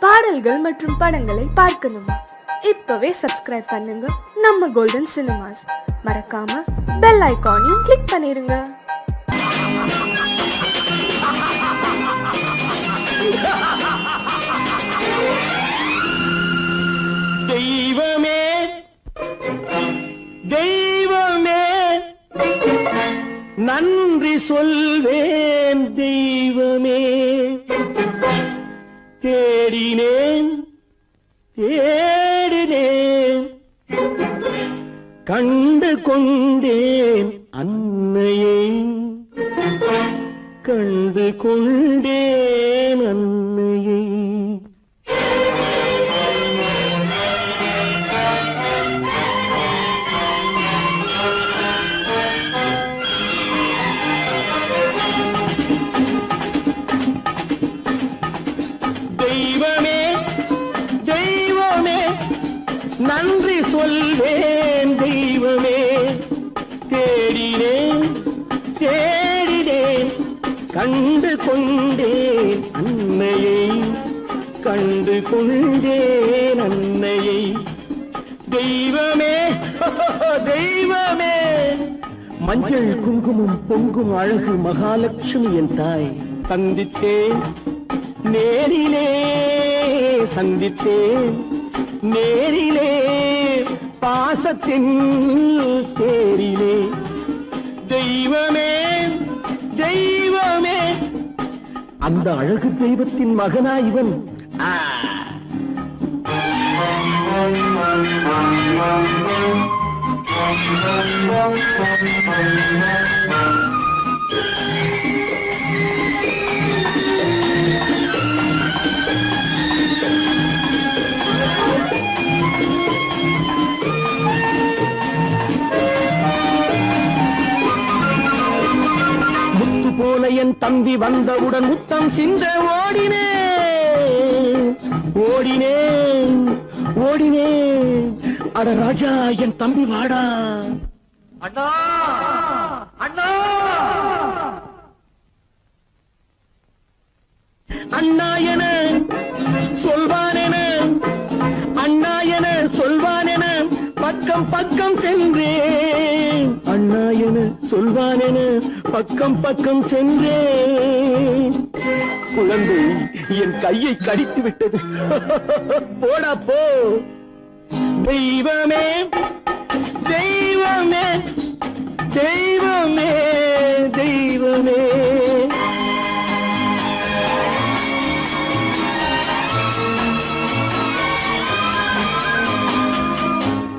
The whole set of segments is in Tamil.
பாடல்கள் மற்றும் படங்களை பார்க்கணுமா? இப்பவே சப்ஸ்கிரைப் பண்ணுங்க நம்ம கோல்டன் சினிமாஸ். மறக்காம பெல் ஐகானையும் கிளிக் பண்ணிருங்க. தெய்வமே தெய்வமே நன்றி சொல்வேன் தெய்வமே. தேடினேன் தேடினேன் கண்டு கொண்டேன் அன்னையை, கண்டு கொண்டேன் அன்னையை. தெய்வமே தெய்வமே நன்றி சொல்வேன் தெய்வமே. தேடினேன் தேடினேன் கண்டு கொண்டேன் அன்னையை, கண்டு கொண்டேன் அன்னையை. தெய்வமே தெய்வமே மஞ்சள் குங்குமம் பொங்கும் அழகு மகாலட்சுமி என் தாய். சந்தித்தேன் நேரிலே சந்தித்தேன் நேரிலே பாசத்தின் தேரிலே. தெய்வமே தெய்வமே அந்த அழகு தெய்வத்தின் மகனா இவன். போல என் தம்பி வந்தவுடன் முத்தம் சிந்த ஓடினேன் ஓடினேன் ஓடினேன். அட ராஜா என் தம்பி வாடா. அண்ணா அண்ணா அண்ணா என சொல்வானென, அண்ணா என சொல்வானென பக்கம் பக்கம் சென்றேன். அண்ணா என சொல்வானென பக்கம் பக்கம் சென்றேன். குழந்தை என் கையை கடித்து விட்டது. போடா போ. தெய்வமே தெய்வமே தெய்வமே தெய்வமே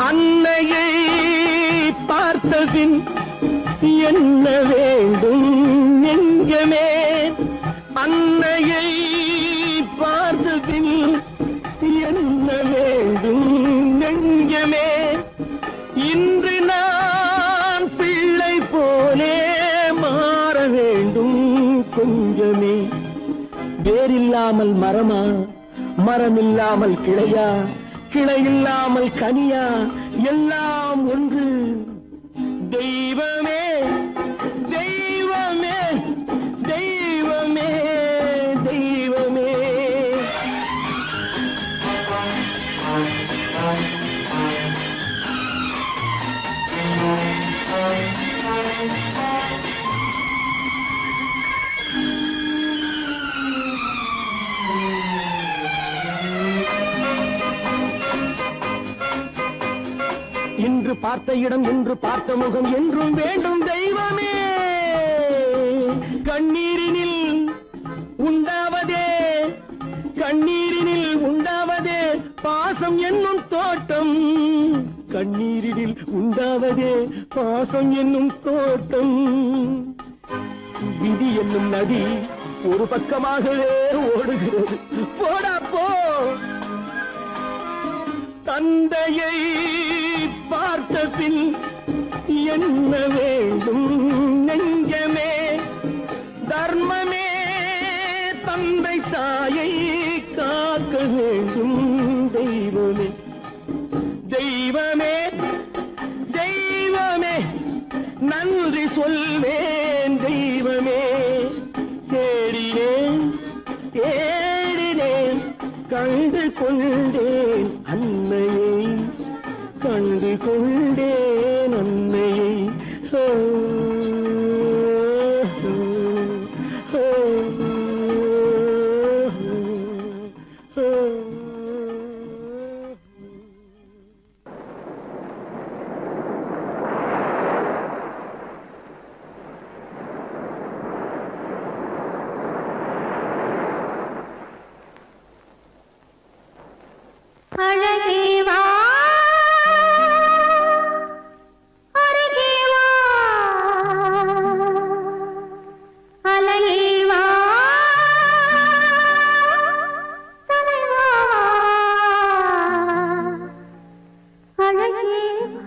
அன்னையை பார்த்தபின் என்ன வேண்டும் நெஞ்சமே. அன்னையை பார்த்தபின் என்ன வேண்டும் நெஞ்சமே. இன்று நான் பிள்ளை போலே மாற வேண்டும் கொஞ்சமே. வேரில்லாமல் மரமா, மரமில்லாமல் கிளையா, கிளையில்லாமல் கனியா, எல்லாம் ஒன்று. தெய்வமே தெய்வமே தெய்வமே தெய்வமே. இன்று பார்த்த இடம், இன்று பார்த்த முகம் என்றும் வேண்டும் தெய்வமே. கண்ணீரினில் உண்டாவதே, கண்ணீரினில் உண்டாவதே பாசம் என்னும் தோட்டம். கண்ணீரினில் உண்டாவதே பாசம் என்னும் தோட்டம். விதி என்னும் நதி ஒரு பக்கமாகவே ஓடுகிறது. போடா போ. தந்தையை பார்த்த பின் என்ன வேண்டும் நெஞ்சமே. தர்மமே தந்தை தாயை காக்க வேண்டும் தெய்வமே. தெய்வமே தெய்வமே நன்றி சொல்வேன் தெய்வமே. தேடினேன் தேடினேன் கண்டு கொண்டேன் அன்னையை, கண்டு கொண்டேன் அன்னையை. ஓ, ஓ, ஓ, ஓ. அழகே வா, அருகே வா, அலையே வா, தலைவா, அழகே வா.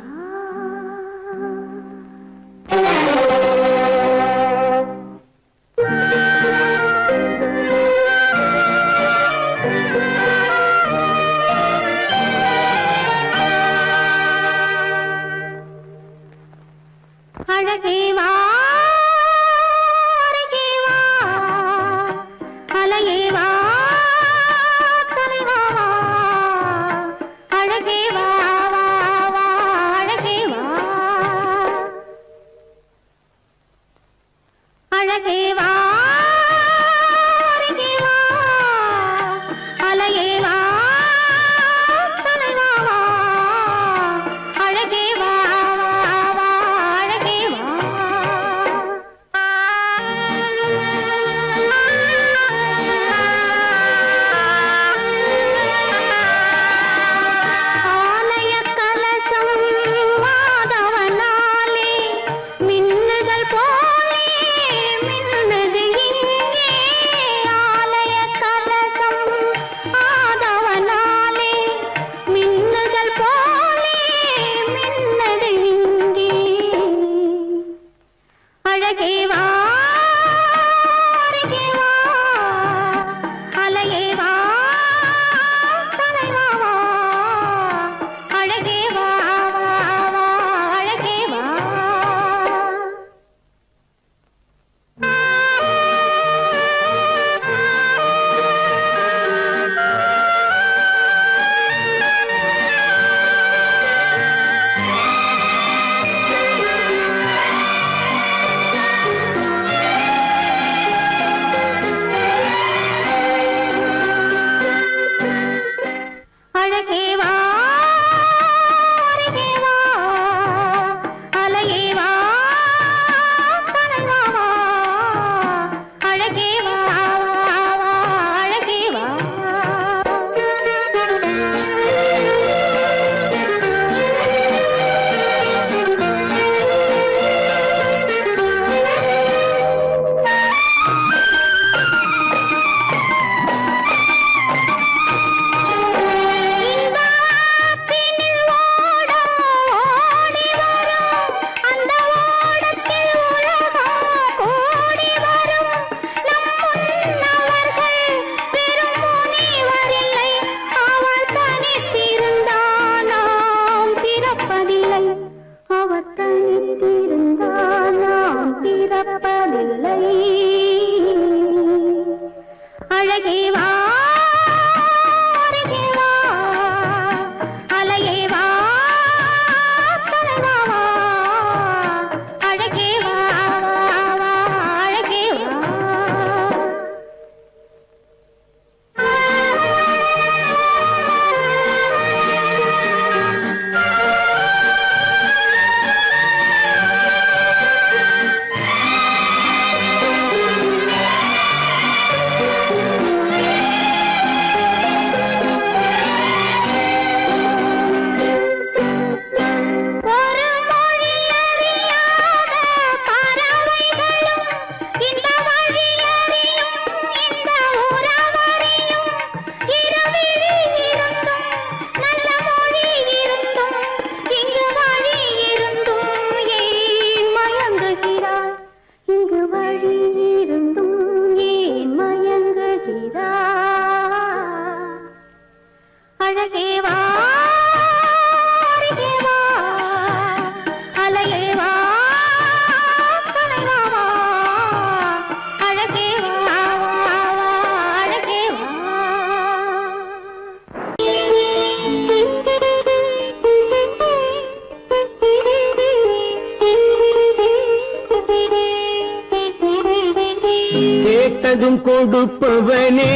கொடுப்பவனே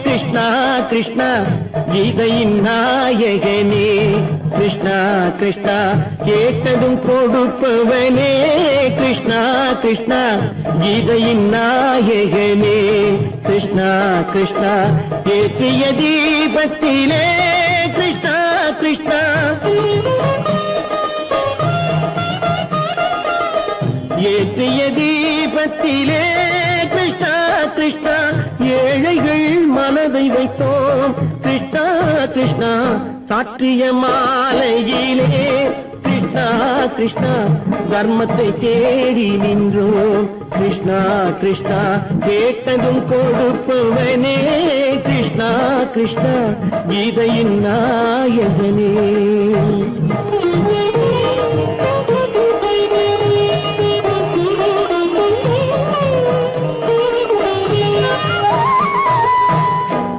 கிருஷ்ணா கிருஷ்ணா கீதையின் நாயகனே கிருஷ்ணா கிருஷ்ணா கேட்டதும் கொடுப்பவனே கிருஷ்ணா கிருஷ்ணா கீதையின் நாயகனே கிருஷ்ணா கிருஷ்ணா ஏற்றிய தீபத்திலே கிருஷ்ணா கிருஷ்ணா ஏற்றிய தீபத்திலே கிருஷ்ணா கிருஷ்ணா ஏழைகள் மனதை வைத்தோம் கிருஷ்ணா கிருஷ்ணா சாற்றிய மாலையிலே கிருஷ்ணா கிருஷ்ணா தர்மத்தை தேடி நின்றோம் கிருஷ்ணா கிருஷ்ணா கேட்டதும் கொடுப்பவனே கிருஷ்ணா கிருஷ்ணா கீதையின் நாயகனே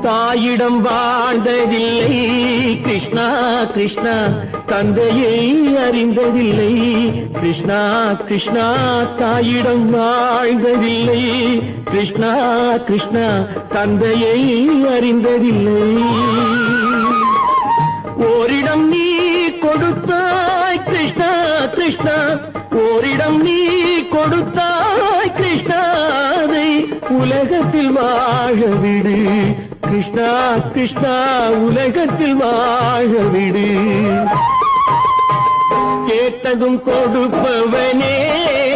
தாயிடம் வாழ்ந்ததில்லை கிருஷ்ணா கிருஷ்ணா தந்தையை அறிந்ததில்லை கிருஷ்ணா கிருஷ்ணா தாயிடம் வாழ்ந்ததில்லை கிருஷ்ணா கிருஷ்ணா தந்தையை அறிந்ததில்லை ஓரிடம் நீ கொடுத்தாய் கிருஷ்ணா கிருஷ்ணா ஓரிடம் நீ கொடுத்தாய் கிருஷ்ணாவை உலகத்தில் வாழ விடு கிருஷ்ணா கிருஷ்ணா உலகத்தில் வாழ விடு கேட்டதும் கொடுப்பவனே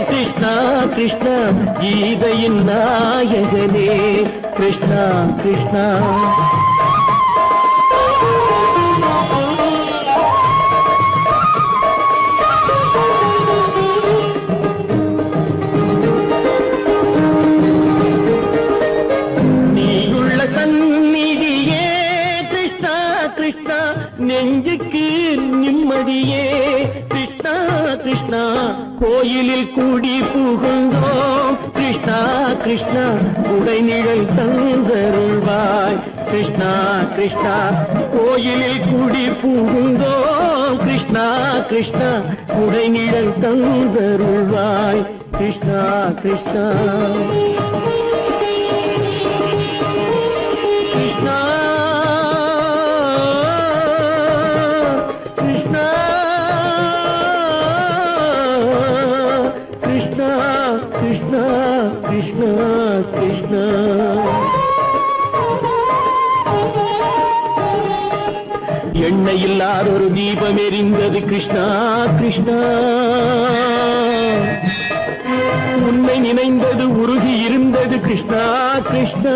கிருஷ்ணா கிருஷ்ணா கீதையின் நாயகனே கிருஷ்ணா கிருஷ்ணா நெஞ்சுக்கு நிம்மதியே கிருஷ்ணா கிருஷ்ணா கோயிலில் கூடி புகுந்தோம் கிருஷ்ணா கிருஷ்ணா உடைநிழல் தந்தருள்வாய் கிருஷ்ணா கிருஷ்ணா கோயிலில் கூடி புகுந்தோம் கிருஷ்ணா கிருஷ்ணா உடைநிழல் தந்தருள்வாய் கிருஷ்ணா கிருஷ்ணா கிருஷ்ணா கிருஷ்ணா கிருஷ்ணா எண்ணெய் இல்லாத ஒரு தீபம் எரிந்தது கிருஷ்ணா கிருஷ்ணா உன்னை நினைந்தது உருகி இருந்தது கிருஷ்ணா கிருஷ்ணா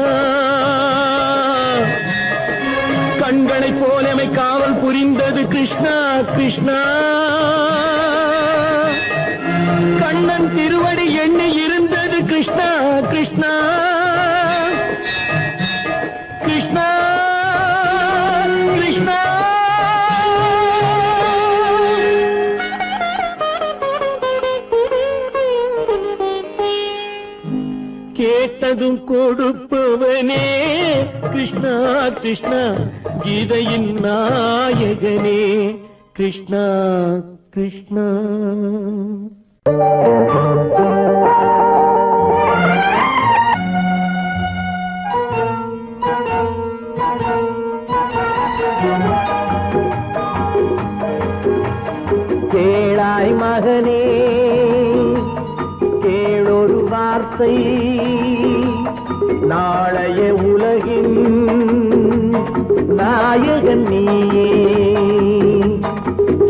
கண்களை போலமை காவல் புரிந்தது கிருஷ்ணா கிருஷ்ணா கண்ணன் திருவடி எண்ணி இருந்தது கிருஷ்ணா கிருஷ்ணா கிருஷ்ணா கிருஷ்ணா கேட்டதும் கொடுப்பவனே கிருஷ்ணா கிருஷ்ணா கீதையின் நாயகனே கிருஷ்ணா கிருஷ்ணா கேளாய் மகனே கேளொரு வார்த்தை நாளைய உலகின் நாயகன் நீயே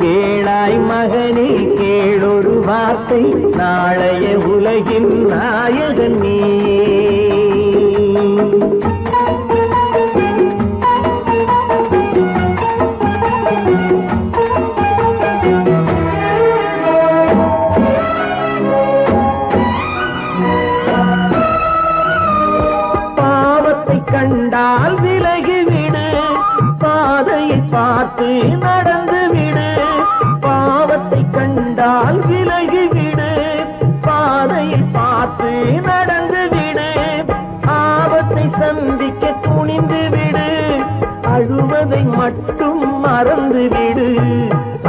கேளாய் மகனே கேளொரு வார்த்தை நாளைய உலகின் நாயகன் நீயே கண்டால் விலகிவிடு பாதையை பார்த்து நடந்து விடு பாவத்தை கண்டால் விலகிவிடு பாதையை பார்த்து நடந்து விடு ஆபத்தை சந்திக்க துணிந்து விடு அழுவதை மட்டும் மறந்து விடு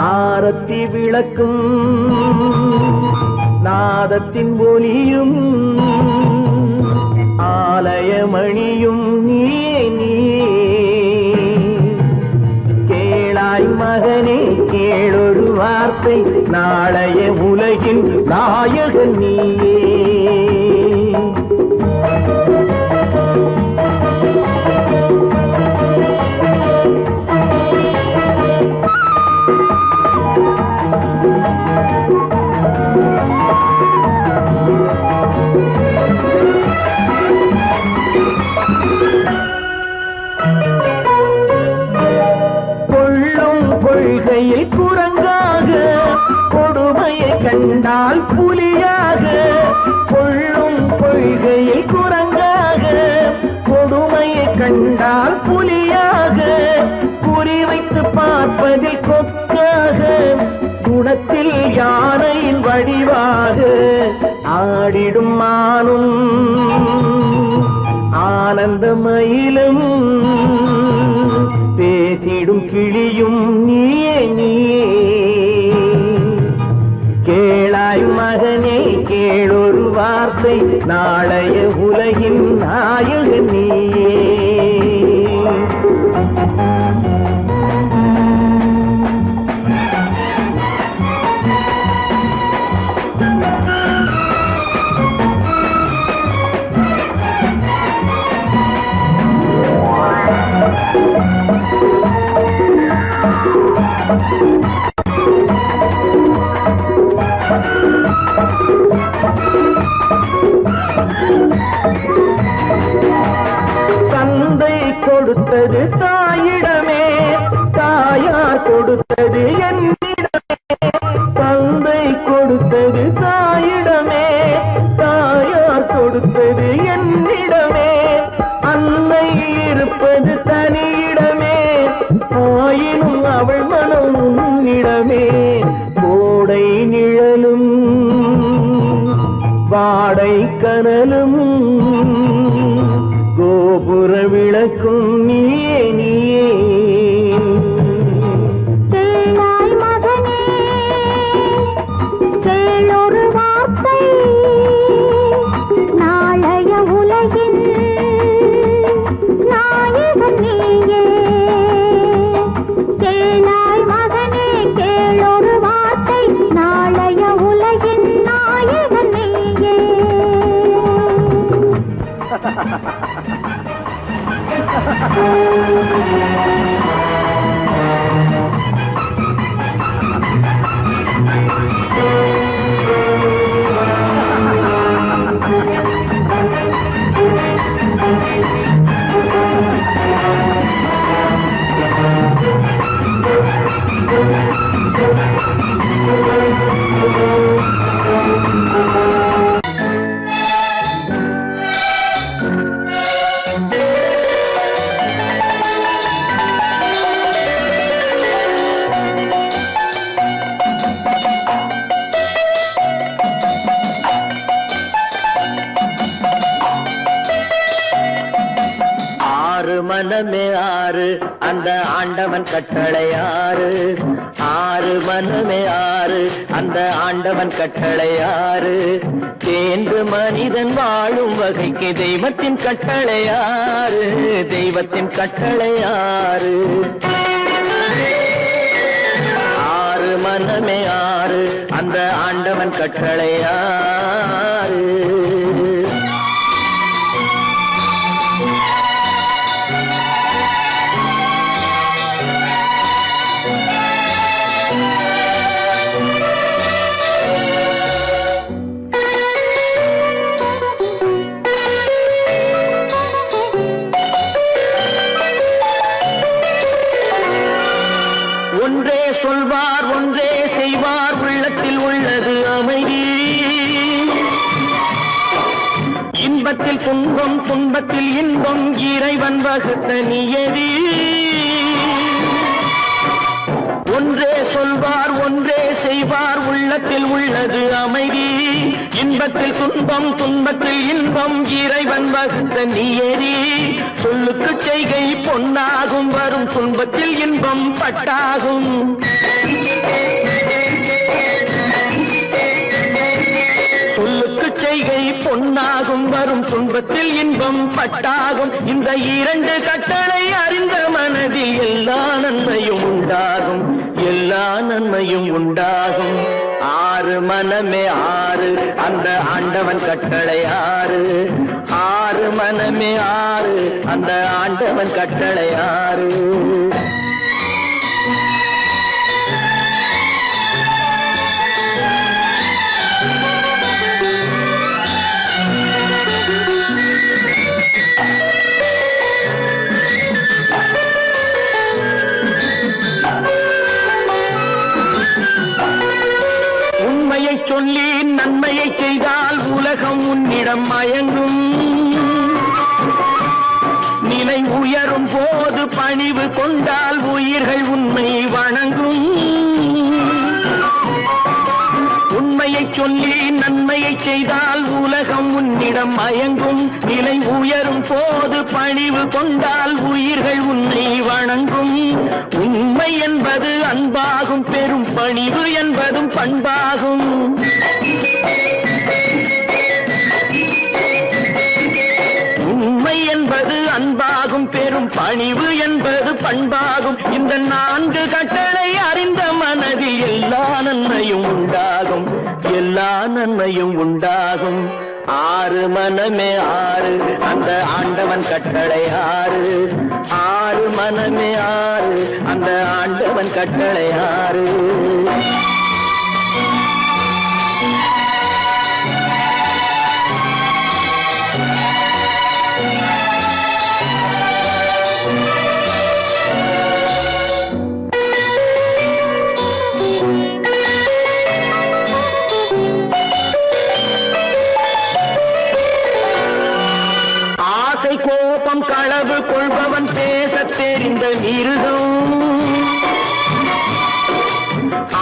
ஆரத்தி விளக்கும் நாதத்தின் ஒலியும் ஆலயமணியும் நீயே கேளாய் மகனே கேளொரு வார்த்தை நாளைய உலகின் நாயகன் நீயே. கொள்கையில் குரங்காக கொடுமையை கண்டால் புலியாக, கொள்ளும் கொள்கையில் குரங்காக கொடுமையை கண்டால் புலியாக, குறிவைத்து பார்ப்பதில் கொக்காக குணத்தில் யானையின் வடிவாக, ஆடிடும் மானும் ஆனந்த மயிலும் பேசிடும் கிளியும் நீயே கேளாய் மகனே கேளொரு வார்த்தை நாளைய உலகின் நாயகன் நீயே. தந்தை கொடுத்தது தாயிடமே, தாயார் கொடுத்தது என்னிடமே, தந்தை கொடுத்தது தாயிடமே, தாயார் கொடுத்தது என்னிடமே, அன்னை இருப்பது தனியிடமே, ஆயினும் அவள் மனம் உன்னிடமே, கோடை நிழலும் வாடை கனலும் கோபுர விளக்கும் நீயே கேளாய் மகனே கேளொரு வார்த்தை நாளைய உலகின் நாயகன் நீயே. கேளாய் மகனே கேளொரு வார்த்தை நாளைய உலகின் நாயகன் நீயே. மனமே ஆறு அந்த ஆண்டவன் கட்டளை ஆறு, ஆறு மனமே ஆறு அந்த ஆண்டவன் கட்டளை ஆறு, தேர்ந்து மனிதன் வாழும் வகைக்கு தெய்வத்தின் கட்டளை ஆறு, தெய்வத்தின் கட்டளை ஆறு. ஆறு மனமே ஆறு அந்த ஆண்டவன் கட்டளை ஆறு. ஒன்றே சொல்வார் ஒன்றே செய்வார் உள்ளத்தில் உள்ளது அமைதி, இன்பத்தில் துன்பம் துன்பத்தில் இன்பம் இறைவன் வகுத்த நியதி. ஒன்றே சொல்வார் ஒன்றே செய்வார் உள்ளத்தில் உள்ளது அமைதி, இன்பத்தில் துன்பம் துன்பத்தில் இன்பம் இறைவன் வகுத்த நியதி. சொல்லுக்கு செய்கை பொன்னாகும் வரும் துன்பத்தில் இன்பம் பட்டாகும். சொல்லுக்கு செய்கை பொன்னாகும் வரும் துன்பத்தில் இன்பம் பட்டாகும். இந்த இரண்டு கட்டளை அறிந்த மனதில் எல்லா நன்மையும் உண்டாகும், எல்லா நன்மையும் உண்டாகும். ஆறு மனமே ஆறு, அந்த ஆண்டவன் கட்டளை ஆறு. ஆறு மனமே ஆறு, அந்த ஆண்டவன் கட்டளை ஆறு. உண்மையை சொல்லி நன்மையை செய்தால் உலகம் உன்னிடம் மயங்கும். நிலை உயரும் போது பணிவு கொண்டால் உயிர்கள் உன்னை வணங்கும். உண்மையை சொல்லி நன்மையை செய்தால் உலகம் உன்னிடம் மயங்கும். நிலை உயரும் போது பணிவு கொண்டால் உயிர்கள் உன்னை வணங்கும். உண்மை என்பது அன்பாகும், பெரும் பணிவு என்பதும் பண்பாகும். உண்மை என்பது அன்பாகும், பெரும் பணிவு என்பது பண்பாகும். இந்த நான்கு கட்டளை அறிந்த மனதில் எல்லா நன்மையும் உண்டாகும், எல்லா நன்மையும் உண்டாகும். ஆறு மனமே ஆறு, அந்த ஆண்டவன் கட்டளை ஆறு. ஆறு மனமே ஆறு, அந்த ஆண்டவன் கட்டளை ஆறு. கோபம் களவு கொள்பவன் பேசத் தெரிந்த மிருகம்.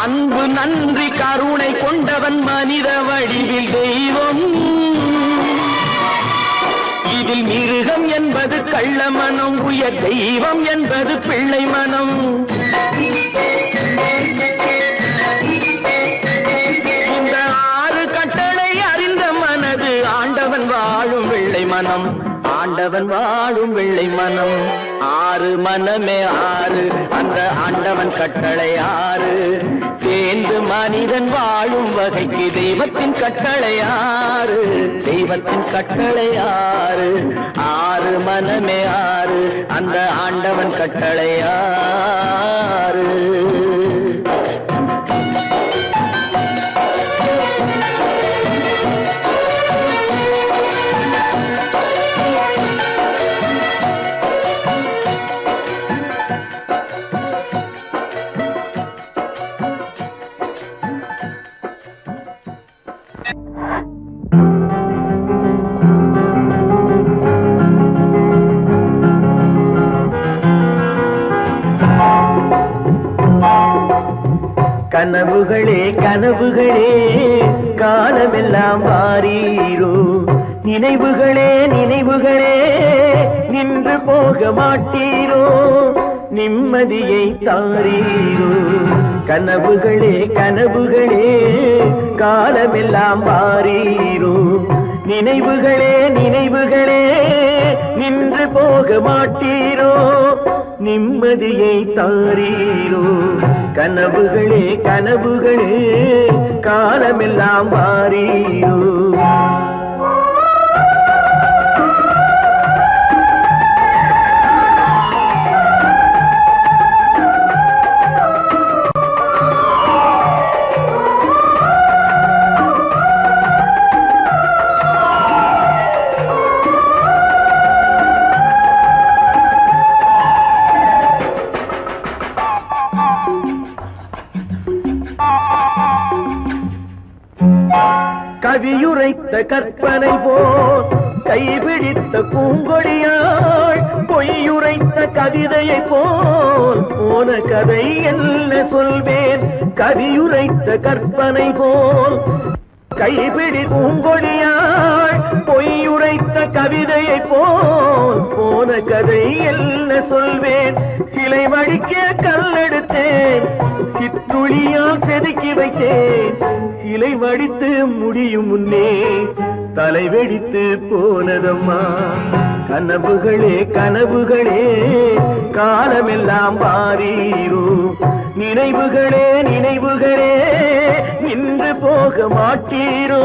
அன்பு நன்றி கருணை கொண்டவன் மனித வடிவில் தெய்வம். இதில் மிருகம் என்பது கள்ள மனம், உயர் தெய்வம் என்பது பிள்ளை மனம். இந்த ஆறு கட்டளை அறிந்த மனது ஆண்டவன் வாழும் வெள்ளை மனம், ஆண்டவன் வாழும் வெள்ளை மனம். ஆறு மனமே ஆறு, அந்த ஆண்டவன் கட்டளை ஆறு. தேர்ந்து மனிதன் வாழும் வகைக்கு தெய்வத்தின் கட்டளை ஆறு, தெய்வத்தின் கட்டளை ஆறு. ஆறு மனமே ஆறு, அந்த ஆண்டவன் கட்டளை ஆறு. கனவுகளே கனவுகளே காலமெல்லாம் வாரீரோ. நினைவுகளே நினைவுகளே நின்று போக மாட்டீரோ. நிம்மதியை தாரீரோ. கனவுகளே கனவுகளே காலமெல்லாம் வாரீரோ. நினைவுகளே நினைவுகளே நின்று போக மாட்டீரோ. நிம்மதியை தாரீரோ. கனவுகளே கனவுகளே காலமெல்லாம் வாரீரோ. கவியுரைத்த கற்பனை போல் கைபிடித்த பூங்கொடியாள் பொய்யுரைத்த கவிதையை போல் போன கதை என்ன சொல்வேன். கவியுரைத்த கற்பனை போல் கைபிடி பூங்கொடியாள் பொய்யுரைத்த கவிதையை போல் போன கதை என்ன சொல்வேன். சிலை வடிக்க கல்லெடுத்தேன், சிற்றுளியால் செதுக்கி வைத்தேன். சிலை வடித்து முடியும் முன்னே தலை வெடித்து போனதம்மா. கனவுகளே கனவுகளே காலமெல்லாம் மாறீரோ, நினைவுகளே நினைவுகளே நின்று போக மாட்டீரோ,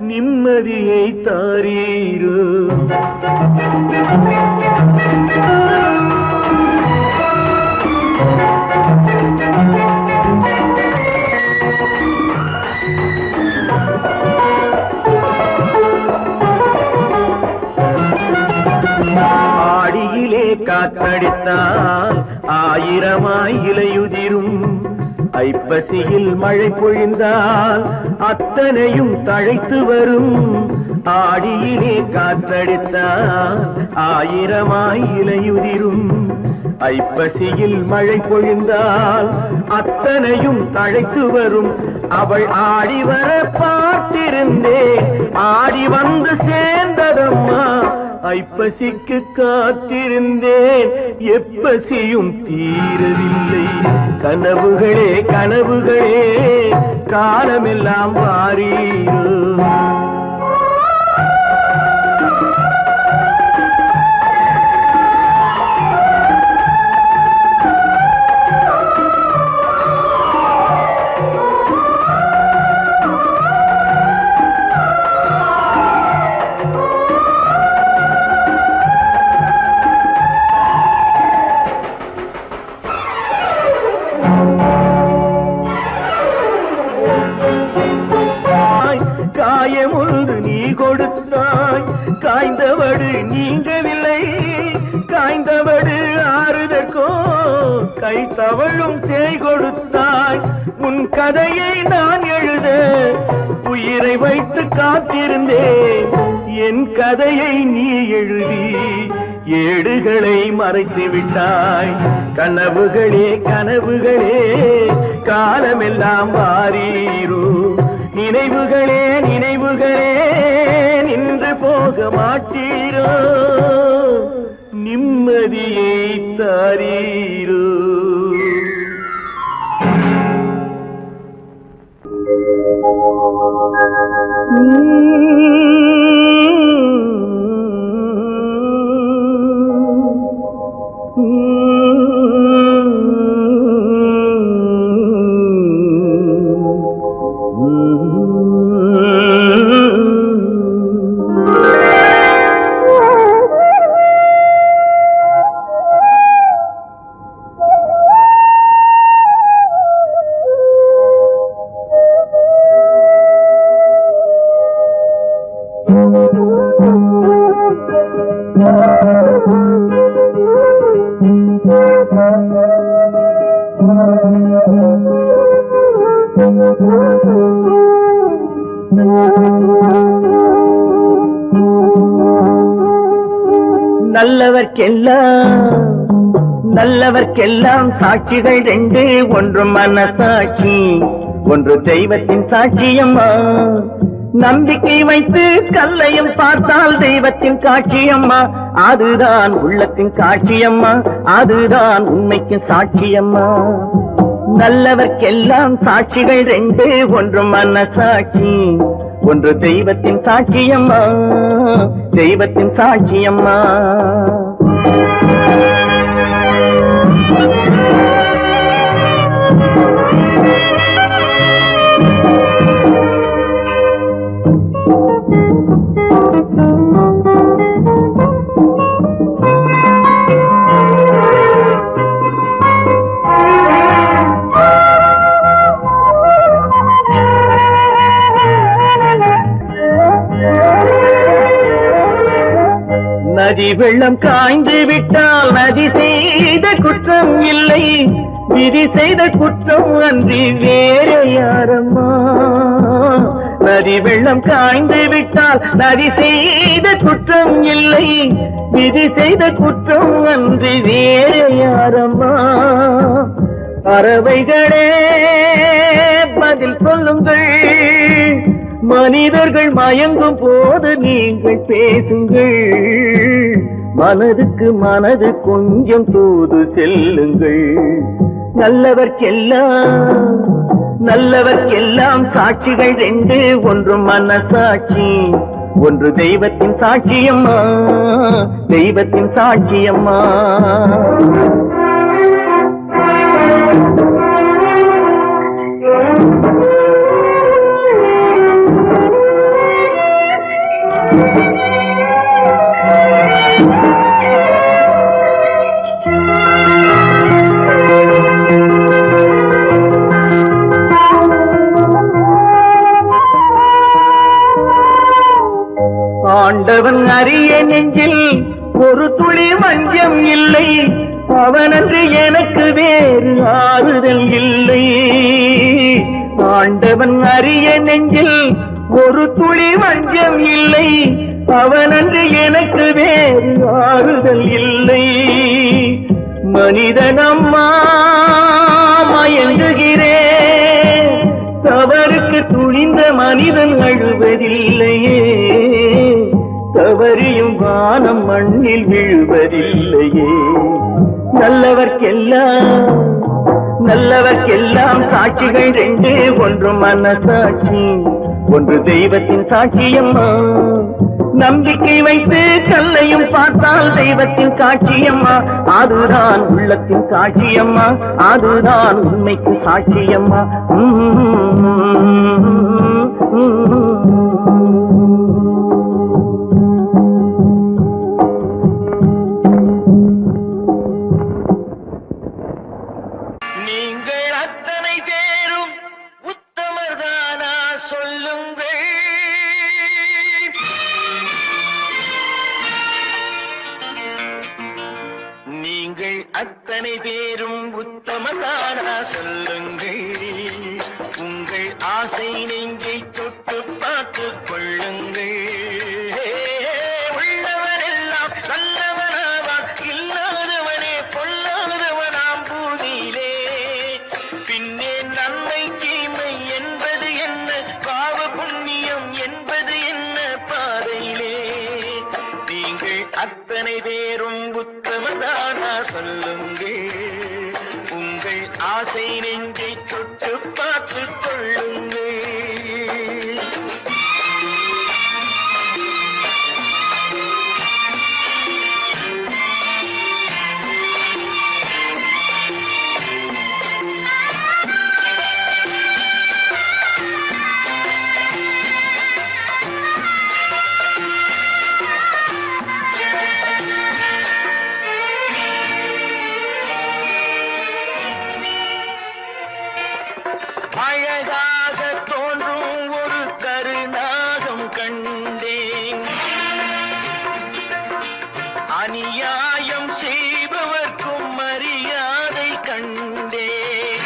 நிம்மதியை தாரீரோ. ஆடியிலே காற்றடித்தால் ஆயிரமாய் இலையுதிரும், ஐப்பசியில் மழை பொழிந்தால் அத்தனையும் தழைத்து வரும். ஆடியிலே காற்றடித்தால் ஆயிரமாய் இலையுதிரும், ஐப்பசியில் மழை பொழிந்தால் அத்தனையும் தழைத்து வரும். அவள் ஆடி வர பார்த்திருந்தேன், ஆடி வந்து சேர்ந்ததம்மா. ஐப்பசிக்கு காத்திருந்தேன், எப்பசியும் தீரவில்லை. கனவுகளே கனவுகளே காலமெல்லாம் மாறீரோ. காயமொன்று நீ கொடுத்தாய், காய்ந்தவடு நீங்கவில்லை. காய்ந்தவடு ஆறுதற்கோ கை தவழும் சேய் கொடுத்தாய். உன் கதையை நான் எழுத உயிரை வைத்து காத்திருந்தேன், என் கதையை நீ எழுதி ஏடுகளை மறைத்து விட்டாய். கனவுகளே கனவுகளே காலமெல்லாம் மாறீரோ, நினைவுகளே நினைவுகளே நின்று போக மாட்டீரோ, நிம்மதியை தாரீரோ. நல்லவர்க்கெல்லாம் சாட்சிகள் ரெண்டு, ஒன்று மனசாட்சி, ஒன்று தெய்வத்தின் சாட்சியம்மா. நம்பிக்கை வைத்து கல்லையும் பார்த்தால் தெய்வத்தின் காட்சியம்மா, அதுதான் உள்ளத்தின் காட்சியம்மா, அதுதான் உண்மைக்கு சாட்சியம்மா. நல்லவர்க்கெல்லாம் சாட்சிகள் ரெண்டு, ஒன்று மனசாட்சி, ஒன்று தெய்வத்தின் சாட்சியம்மா, தெய்வத்தின் சாட்சியம்மா. நதி வெள்ளம் காய்ந்து விட்டால் நதி செய்த குற்றம் இல்லை, விதி செய்த குற்றம் அன்றி வேற யாரம்மா. நதி வெள்ளம் காய்ந்து விட்டால் நதி செய்த குற்றம் இல்லை, விதி செய்த குற்றம் அன்றி வேற யாரம்மா. பறவைகளே பதில் சொல்லுங்கள், மனிதர்கள் மயங்கும் போது நீங்கள் பேசுங்கள், மனதுக்கு மனது கொஞ்சம் தூது செல்லுங்கள். நல்லவர்க்கெல்லாம் சாட்சிகள் ரெண்டு, ஒன்று மனசாட்சி, ஒன்று தெய்வத்தின் சாட்சியம்மா, தெய்வத்தின் சாட்சியம்மா. ஆண்டவன் அறிய நெஞ்சில் ஒரு துளி வஞ்சம் இல்லை, அவனன்று எனக்கு வேறு ஆறுதல் இல்லை. ஆண்டவன் அறிய நெஞ்சில் ஒரு துளி வஞ்சம் இல்லை, அவனன்று எனக்கு வேறு ஆறுதல் இல்லை. மனிதனம்மா மயங்குகிறேன், தவறுக்கு துணிந்த மனிதன் அழுவதில்லையே, தவறியும் வானம் மண்ணில் விழுவதில்லையே. நல்லவர்க்கெல்லாம் சாட்சிகள் ரெண்டு, ஒன்று மனசாட்சி, ஒன்று தெய்வத்தின் சாட்சியம்மா. நம்பிக்கை வைத்து கல்லையும் பார்த்தால் தெய்வத்தின் காட்சியம்மா, அதுதான் உள்ளத்தின் காட்சியம்மா, அதுதான் உண்மைக்கு சாட்சியம்மா. நீங்கள் அத்தனை பேரும் உத்தமர்தானா சொல்லுங்கள். நீங்கள் அத்தனை பேரும் உத்தமதானா சொல்லுங்கள். உங்கள் ஆசை நெஞ்சை தொட்டு பார்த்துக் கொள்ளுங்கள். உள்ளவரெல்லாம் நல்லவனாவான், இல்லாதவனே பொல்லாதவனாம் பூமியிலே. பின்னே நன்மை தீமை என்பது என்ன, பாவ புண்ணியம் என்பது என்ன பாதையிலே. நீங்கள் அத்தனை பேரும் உத்தமதானா சொல்லுங்கள். உங்கள் ஆசை நெஞ்சை தொட்டு பார்த்துக் கொள்ளுங்கள். அழகாக தோன்றும் ஒரு கருநாகம் கண்டேன், அநியாயம் செய்பவர்க்கும் மரியாதை கண்டேன்.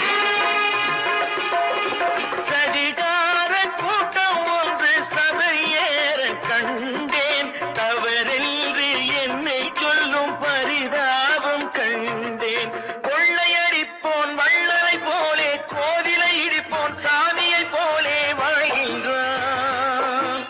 சதிகார கூட்டம் ஒன்று சபையேற கண்டேன், தவறென்று என்னை சொல்லும் பரிதாபம் கண்டேன். கொள்ளையடிப்போன் வள்ளலை போலே, கோவிலை இடிப்போன் சாமியை போலே வாழ்கின்றான்.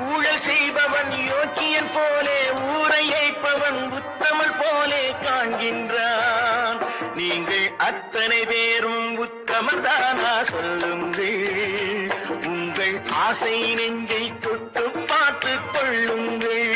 ஊழல் செய்பவன் யோக்கியன் போலே, ஊரை ஏய்ப்பவன் உத்தமல் போலே காண்கின்றான். நீங்கள் அத்தனை பேரும் உத்தமதானா சொல்லுங்கள். உங்கள் ஆசை நெஞ்சை தொட்டு பார்த்துக் கொள்ளுங்கள்.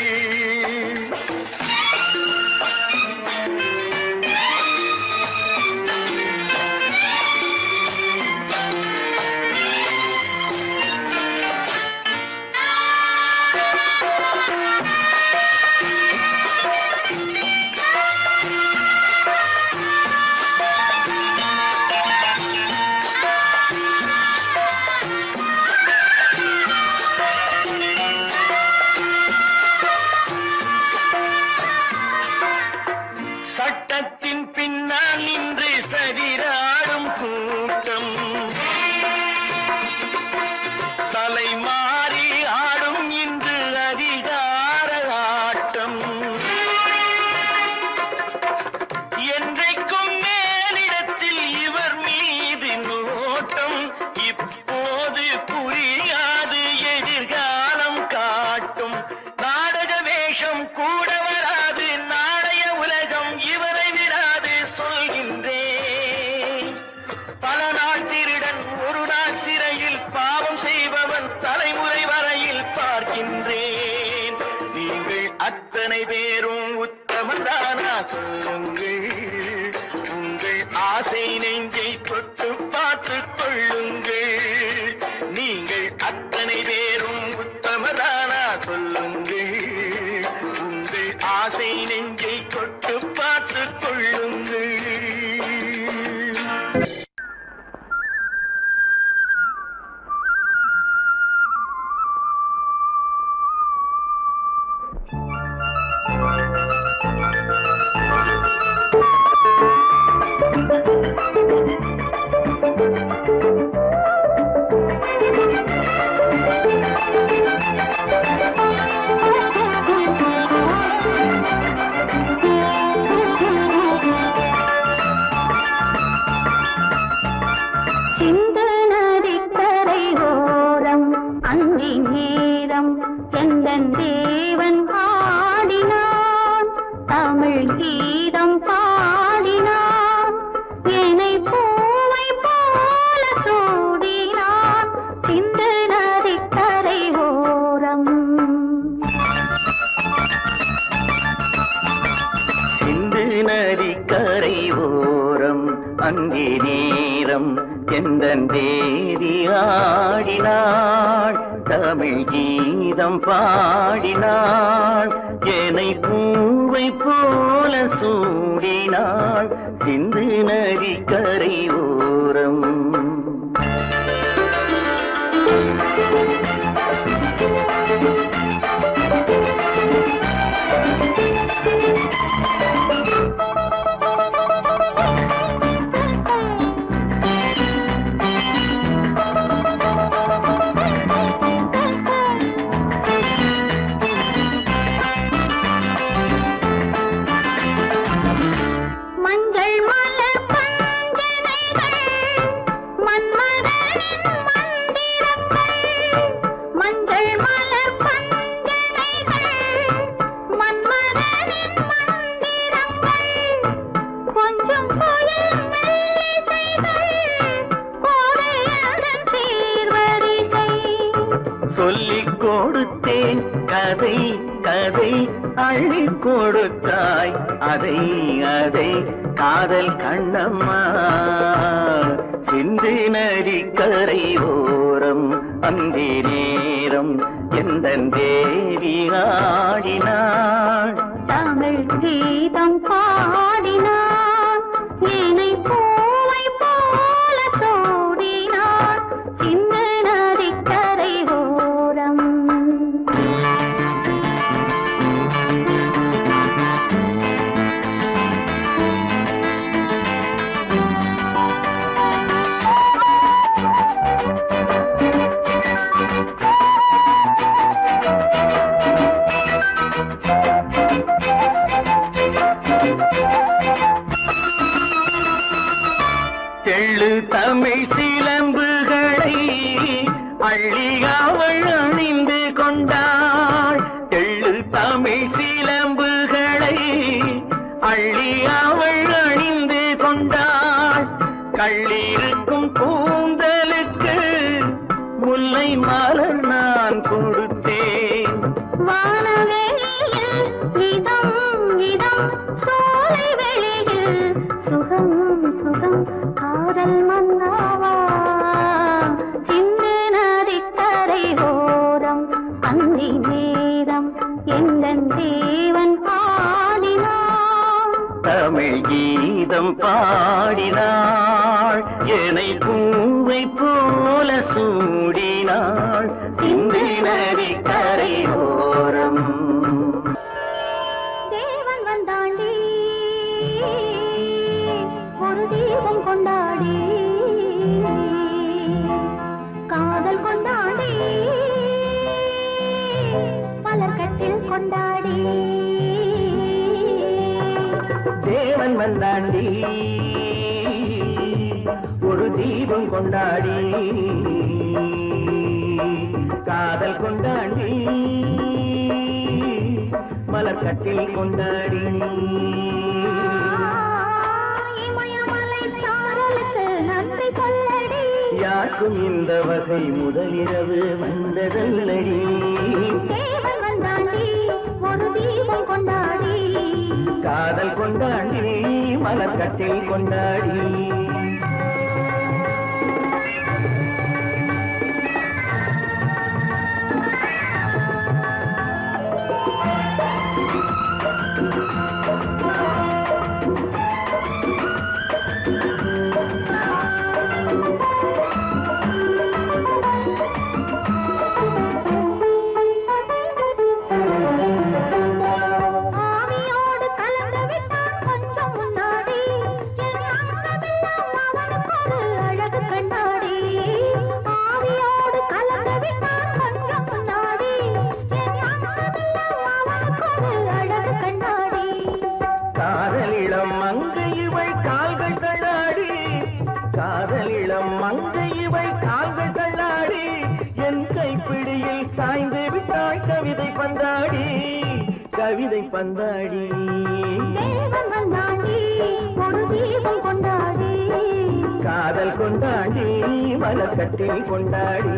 ஆசை நெஞ்சை தொட்டு பார்த்துக் கொள்ளுங்கள். நீங்கள் அத்தனை பேரும் உத்தமதானா சொல்லுங்கள். உங்கள் ஆசை நெஞ்சை தொட்டு பார்த்துக் கொள்ளுங்கள். சிந்து நதிக்கரை ஓரம் அந்தி நேரம் எந்தன் தேவன் பாடினான், தமிழ் கீதம் பாடினான், என்னை பூவை போல சூடினான். சிந்து நதிக்கரை ஓரம் சிந்து நதிக்கரை ஓரம் அங்கே நேரம் எந்தன் தேவி ஆடினாள், தமிழ் கீதம் பாடினாள், என்னை பூவை போல சூடினாள். சிந்து நதிக்கரை ஓரம் மஞ்சள் மலர் பஞ்சனைகள் மன்மதனின் மந்திரங்கள், மஞ்சள் மலர் பஞ்சனைகள் மன்மதனின் மந்திரங்கள், கொஞ்சம் புயல் மெல்லிசைகள் கோதையதன் சீர்வரிசை. சொல்லிக் கொடுத்தேன் கதை கதை அள்ளிக் கொடுத்தாய் அதை அதை காதல் கண்ணம்மா. சிந்து நதிக்கரை ஓரம் அந்தி நேரம் எந்தன் தேவி ஆடினாள், தமிழ் கீதம் பாடினான், என்னை பூவை போல சூடினான். சிந்து நதிக்கரை ஓரம் தெள்ளு தமிழ் சிலம்புகளை அள்ளி அவள் அணிந்து கொண்டாள், தெள்ளு தமிழ் சிலம்புகளை அள்ளி அவள் அணிந்து கொண்டாள். கள்ளிருக்கும் கூந்தலுக்கு முல்லை மலர் நான் கொடுத்தேன். வானவெளியில் இதம் இதம் சோலை வெளியில் சுகம் சுகம் காதல் மன்னாவா. சிந்து நதிக்கரை ஓரம் அந்தி நேரம் எந்தன் தேவன் பாடினான், தமிழ் கீதம் பாடினாள், என்னை பூவை போல சூடினாள். சிந்து நதிக்கரை ஓரம் தேவன் வந்தாண்டி ஒரு தீபம் கொண்டாடி, காதல் கொண்டாடி மலர்கட்டில் கொண்டாடி. தேவன் வந்தாண்டி ஒரு தீபம் கொண்டாடி, காதல் கொண்டாடி மலர்கட்டில் கொண்டாடி. இமயமலை சாரலுக்கு நன்றி சொல்லடி, யாருக்கும் இந்த வகை முதலிரவு வந்ததல்லடி. தேவன் வந்தாண்டி ஒரு தீபம் கொண்டாடி. காதல் கொண்டாடி மலர் கட்டில் கொண்டாடி ஆவியோடு கலந்து விட்டான் கொஞ்சம் முன்னாடி என் அங்கமெல்லாம் அவனுக்கு ஒரு அழகு கண்ணாடி ஆவியோடு கலந்து விட்டான் கொஞ்சம் முன்னாடி என் அங்கமெல்லாம் அவனுக்கு ஒரு அழகு கண்ணாடி காதலிளம் மங்கை இவை கால்கள் தள்ளாடி காதலிளம் மங்கை இவை கால்கள் தள்ளாடி என் கைப்பிடியில் சாய்ந்து விட்டாய் கவிதை பந்தாடி கவிதை பந்தாடி தேவன் வந்தாண்டி ஒரு தீபம் கொண்டாடி காதல் கொண்டாடி மலர் கட்டில் கொண்டாடி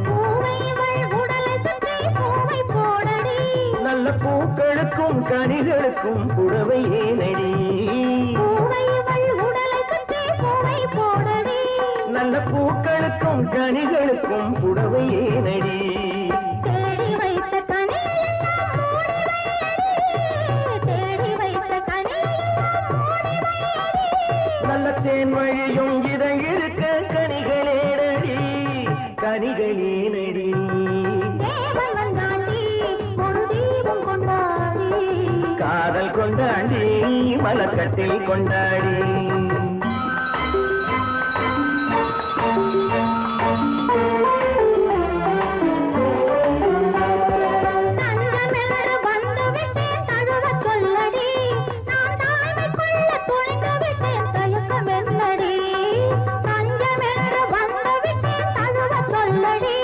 பூவை இவள் உடலை சுற்றி பூவை போடடி நல்ல பூக்களுக்கும் கனிகளுக்கும் புடவை ஏனடி பூவை இவள் உடலை சுற்றி பூவை போடடி நல்ல பூக்களுக்கும் கனிகளுக்கும் புடவை ஏனடி தேடி வைத்த கனியெல்லாம் மூடி வையடி தேடி வைத்த கனியெல்லாம் மூடி வையடி நல்ல தேன் வழியும் இதை இருக்க கனிகளேனடி கனிகளேனடி தேவன் வந்தாண்டி ஒரு தீபம் கொண்டாடி காதல் கொண்டாடி மலர் கட்டில் கொண்டாடி தஞ்சமென்று வந்து விட்டேன் தழுவச் சொல்லடி நான் தாய்மை கொள்ள துணிந்து விட்டேன் தயக்கம் என்னடி தஞ்சமென்று வந்து விட்டேன் தழுவச் சொல்லடி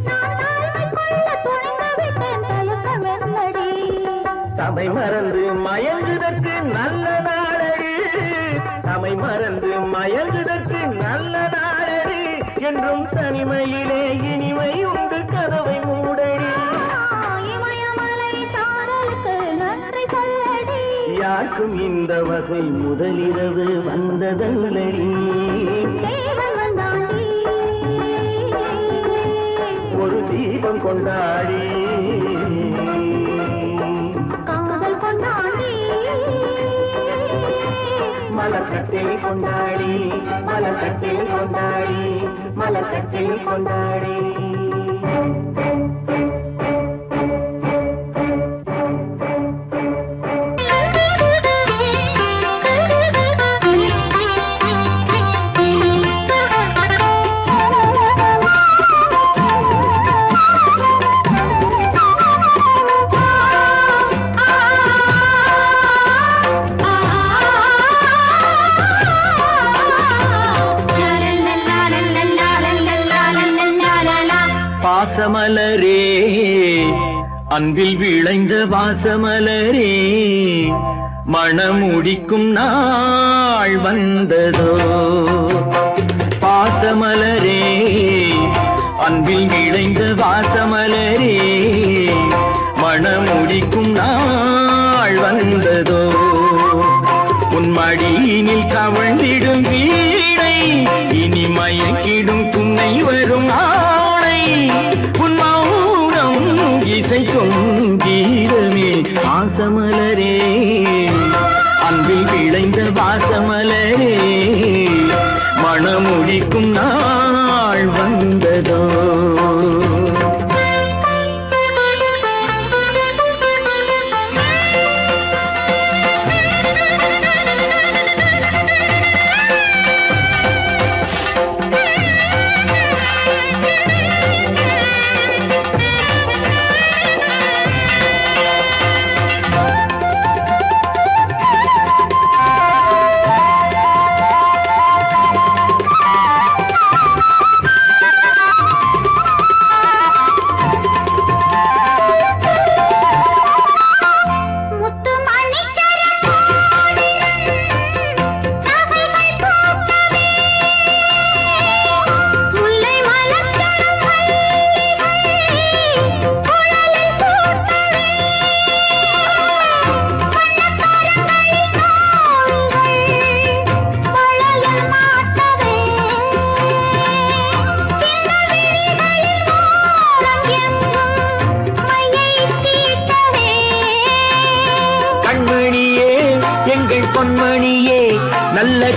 நான் தாய்மை கொள்ள துணிந்து விட்டேன் தயக்கம் என்னடி தமை மறந்து மயங்குதற்கு நல்ல நாளடி தமை மறந்து மயங்குதற்கு நல்ல நாளடி என்றும் தனிமையிலே இனிமை உண்டு கதவை மூடடி இமயமலை சாரலுக்கு நன்றி சொல்லடி யாருக்கும் இந்த வகை முதலிரவு வந்ததல்லடி தேவன் வந்தாண்டி ஒரு தீபம் கொண்டாடி காதல் கொண்டாடி மலர் கட்டில் கொண்டாடி மலர் கட்டில் கொண்டாடி மலர் கட்டில் கொண்டாடி பாசமலரே அன்பில் விளைந்த வாசமலரே மணமுடிக்கும் நாள் வந்ததோ பாசமலரே அன்பில் விளைந்த வாசமலரே மணமுடிக்கும் நாள் வந்ததோ உன் மடியினில் கவழ்ந்திடும் வீணை இனி மயக்கிடும் துணை வரும் ஆணை உன் மௌனம் இசைக்கும் கீதமே வாசமலரே அன்பில் விளைந்த வாசமலரே மணமுடிக்கும் நாள் வந்ததோ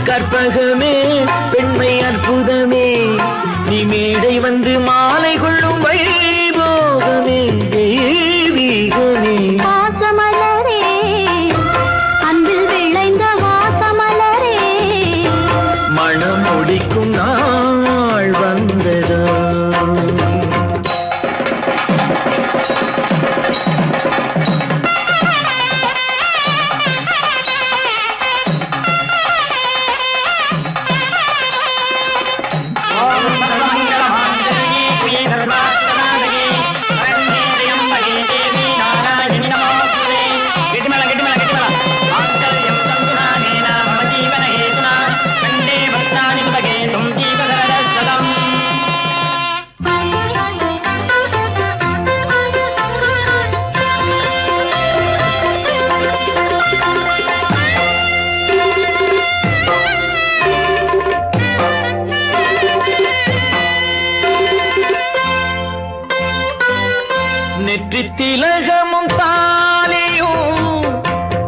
கற்பகமே பெண்மை அற்புதமே நீ மேடை வந்து மாலை கொள்ளும் வைபோகமே தெய்வீகமே வாசமலரே அன்பில் விளைந்த வாசமலரே மனம் முடிக்கும் நாள் வந்ததோ நெற்றி திலகமும் தாலியும்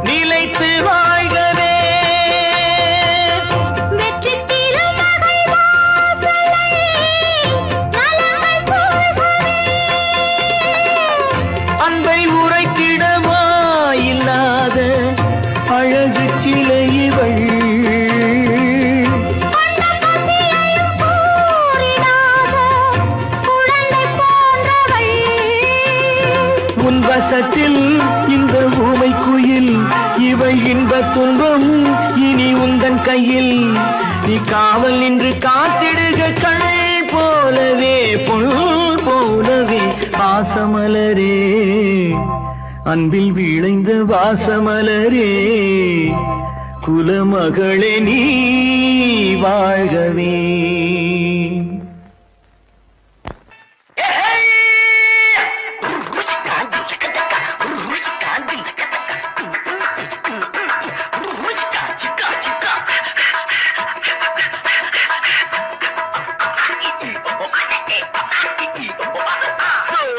நிலைத்து வாழ்கவே வெற்றி திருமகள் வாசலை நலமை சொல்கவே அன்பை உரைத்திடவா இல்லாத அழகு சிலை இவள் கொண்ட பசியையும் கூறினாக குழந்தை போன்றவள் உன் வசத்தில் இந்த ஊமை குயில் இவள் இன்ப துன்பம் இனி உந்தன் கையில் நீ காவல் நின்று காத்திடுக கண் போலவே பொன் போலவே வாசமலரே அன்பில் விளைந்த வாசமலரே குலமகளே நீ வாழ்கவே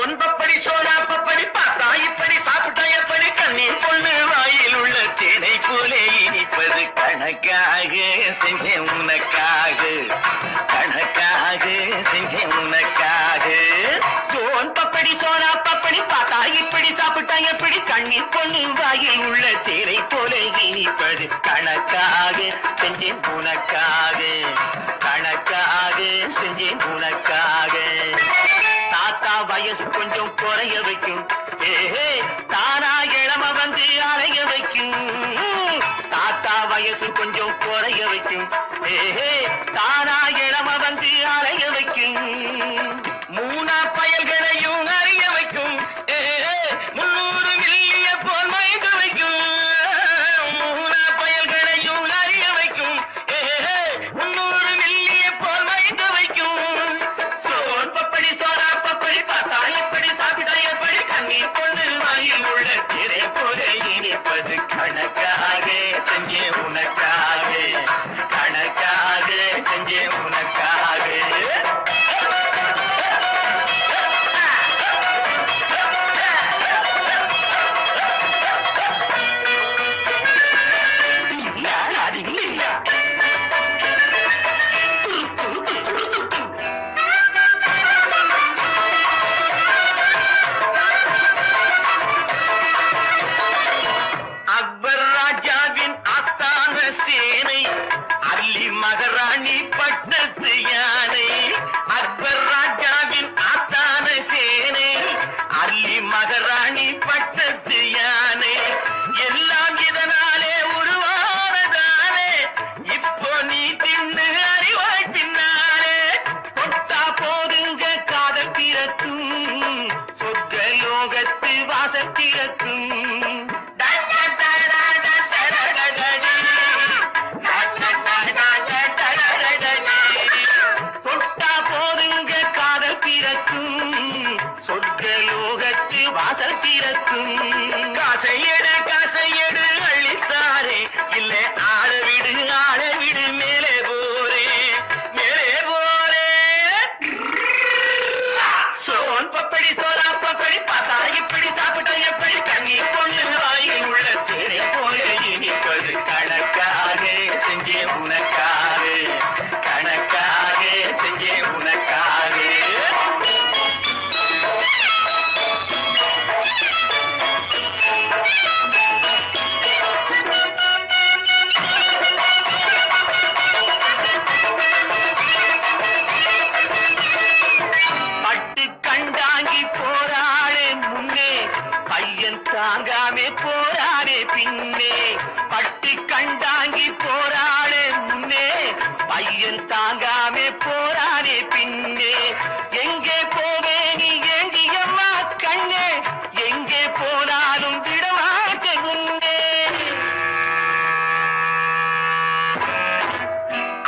ஒன்பப்படி சோனா பப்படி பார்த்தா இப்படி சாப்பிட்டா எப்படி கண்ணீர் பொண்ணு வாயில் உள்ள தேனை போலே இனிப்பது கணக்காக செஞ்சேன் உனக்காக கணக்காக செஞ்சேன் உனக்காக சோன் பப்படி சோனா பப்படி பார்த்தா இப்படி சாப்பிட்டா எப்படி கண்ணீர் பொண்ணு வாயில் உள்ள தேனை போலே இனிப்பது கணக்காக செஞ்சேன் உனக்காக கணக்காக செஞ்சேன் உனக்காக தாத்தா வயசு கொஞ்சம் குறைய வைக்கும் ஏஹே தானா இளம வந்து அலைய வைக்கும் தாத்தா வயசு கொஞ்சம் குறைய வைக்கும் ஏஹே தானா இளம வந்து அலைய வைக்கும் மூணா பயல்களையும் அறிய வைக்கும் ஏஹே 300 மில்லிய போல் மயக்க வைக்கும் மூணா பயல்களையும் அறிய வைக்கும் ஏஹே 300 மில்லிய போல் மயக்க வைக்கும் சோன் பப்படி சோடா பப்படி பார்த்தா எப்படி சாப்பிட்டா எப்படி கண்ணீர் பொண்ணு வாயில் உள்ள திரை போல இனிப்பது கணக்காக செஞ்சே உனக்காக கணக்காக செஞ்சே உனக்காக அக்பர் ராஜாவின் ஆஸ்தான சேனை அல்லி மகாராணி பட்டத்து யானை அக்பர் ராஜாவின் ஆஸ்தான சேனை அல்லி மகாராணி பட்டத்து யானை எல்லாம் இதனாலே உருவானதானே இப்போ நீ தின்னு அறிவாய் பின்னாலே தொட்டா போதுங்க காதல் திறக்கும் சொர்க்க லோகத்து வாசத்திறக்கும் தொட்டா போதுங்க காதல் திறக்கும் சொர்க்க லோகத்து வாசல் திறக்கும் காசையடு அள்ளித்தாரே இல்லை ஆள விடு மேலே போரே சோன் பப்படி சோரா பப்படி பார்த்தா இப்படி சாப்பிட்டா எப்படி கண்ணீர் பொண்ணு வாயில் உள்ள தேனை போல இனிப்பது கணக்காக செஞ்சே உன தாங்காமே போராடே பின்னே பட்டி கண்டாங்கி போராடே முன்னே பையன் தாங்காமே போராடே பின்னே எங்கே போவே நீ ஏங்கியம்மா கண்ணே எங்கே போனாலும் விடமாட்டே முன்னே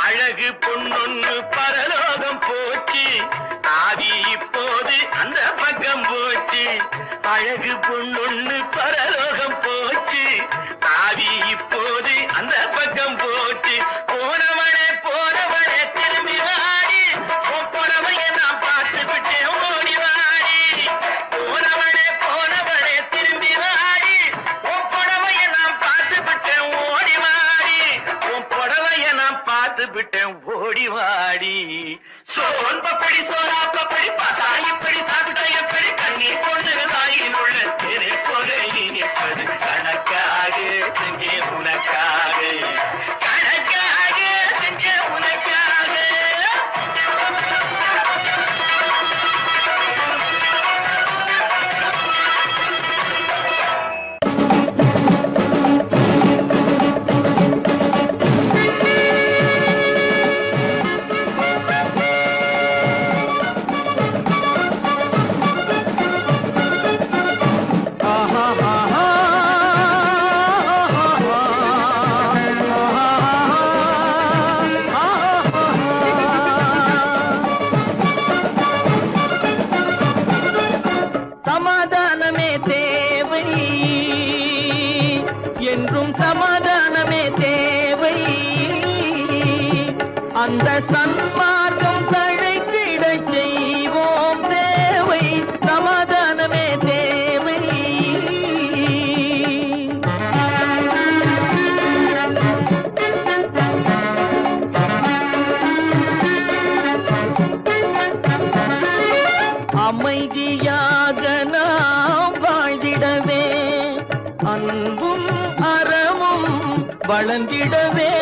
அழகு பொன்னொன்னு பரலோகம் போச்சு ஆதி இப்போது அந்த பக்கம் போச்சு அழகு பொன்னொன்னு பரலோகம் போச்சு ஆதி இப்போது அந்த பக்கம் போச்சு போனவனே திரும்பி வாடி போனவைய நான் பார்த்து விட்டேன் ஓடி வாடி போனவனே திரும்பி வாடி புடவைய நான் பார்த்து விட்டேன் ஓடி வாடி புடவைய நான் பார்த்து விட்டேன் ஓடி வாடி சோன் பப்படி சோரா பப்படி பார்த்தா இப்படி சாப்பிட்ட எப்படி கண்ணீர் கொண்டு தாயின் உள்ள திரை போல இனிப்பது கணக்காக செஞ்சே உனக்காக கணக்காக செஞ்சே உனக்காக சமாதானமே தேவை என்றும் சமாதானமே தேவை அந்த சன்மார்க்கம் தழைத்திடச் செய்வோம் தேவை சமாதானமே தேவை அமைதியாக நாம் வாழ்ந்திடவே அன்பும் அறமும் வளர்ந்திடவே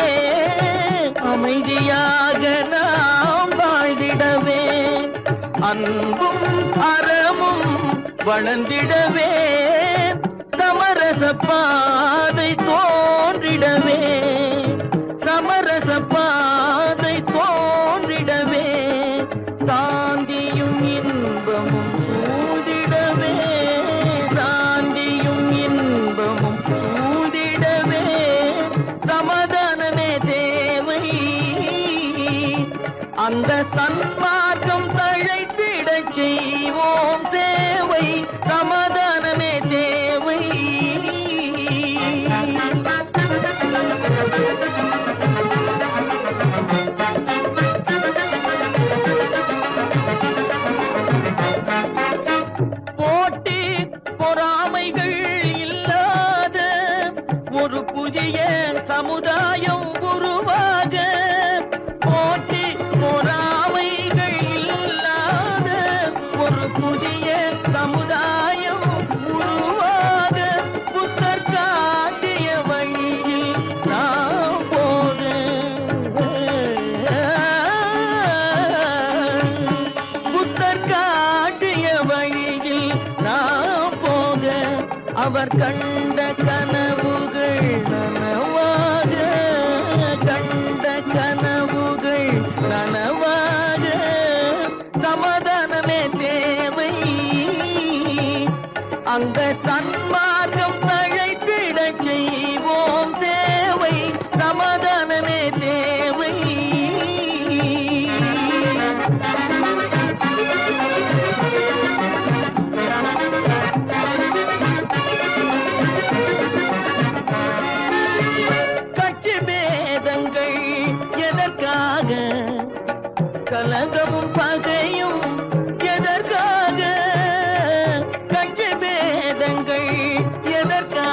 அமைதியாக நாம் வாழ்ந்திடவே அன்பும் அறமும் வளர்ந்திடவே சமரச பாதை தோன்றிடவே சமரச பாதை தோன்றிடவே சாந்தியும் இன்பமும் சூழ்ந்திடவே சாந்தியும் இன்பமும் சூழ்ந்திடவே சமாதானமே தேவை அந்த சன்மார்க்கம் தழைத்திடச் செய்வோம் சேவை சமாதானமே தேவை போட்டி பொறாமைகள் இல்லாத ஒரு புதிய சமுதாயம் உருவாக போட்டி பொறாமைகள் இல்லாத ஒரு புதிய சமுதாயம் உருவாக புத்தர் காட்டிய வழியில் நாம் போக புத்தர் காட்டிய வழியில் நாம் போக அவர் கண்ட கனவுகள் நனவாக கண்ட கனவுகள் நனவாக சமாதானமே தேவை அந்த சன்மார்க்கம் தழைத்திடச் செய்வோம் தேவை சமாதானமே தேவை கட்சி பேதங்கள் எதற்காக கலகமும் பகையும் எதற்காக கட்சி பேதங்கள் எதற்காக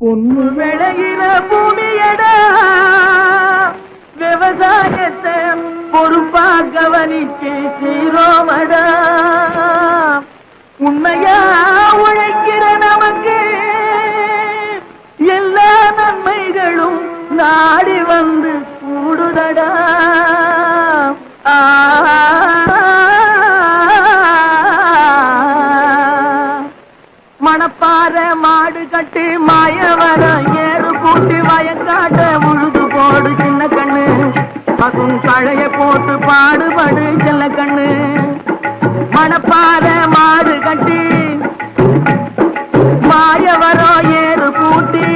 பொண்ணு விளையில பூமியடா விவசாயத்தை பொறுப்பா கவனிச்சு சீரோமடா உண்மையா உழைக்கிற நமக்கு எல்லா நன்மைகளும் நாடி வந்து கூடுதடா மணப்பாற மாடு கட்டி மாயவரம் ஏறு கூட்டி வயக்காட்ட உழுது போடு சின்ன கண்ணு பசும் கழைய போட்டு பாடுபடு செல்ல கண்ணு மணப்பாற மாடு கட்டி மாயவரம் ஏறு கூட்டி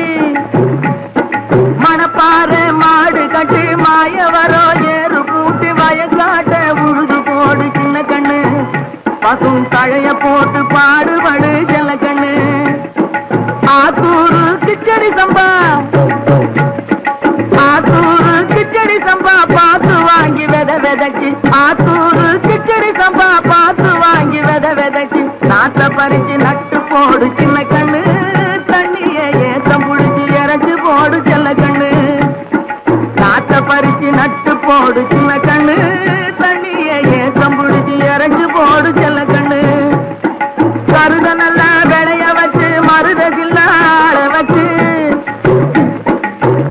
மணப்பாற மாடு கட்டி மாயவரம் ஏறு கூட்டி வயக்காட்ட உழுது போடு சின்ன கண்ணு பசும் தழைய போட்டு பாடுபடு செல்ல கண்ணு ஆத்தூரு கிச்சடி சம்பா ஆத்தூரு கிச்சடி சம்பா பார்த்து வாங்கி விதைச்சு ஆத்தூரு கிச்சடி சம்பா பார்த்து வாங்கி விதைச்சு நாத்த பறிச்சு நட்டு போடு சின்ன கண்ணு தண்ணிய ஏத்தம் புடிச்சு இறச்சு போடு செல்ல கண்ணு நாத்த பறிச்சு நட்டு போடு சின்ன கண்ணு தண்ணிய ஏத்தம் புடிச்சு இறச்சு போடு செல்ல கண்ணு கருத நல்லா விளைய வச்சு மருத சில்லாட வச்சு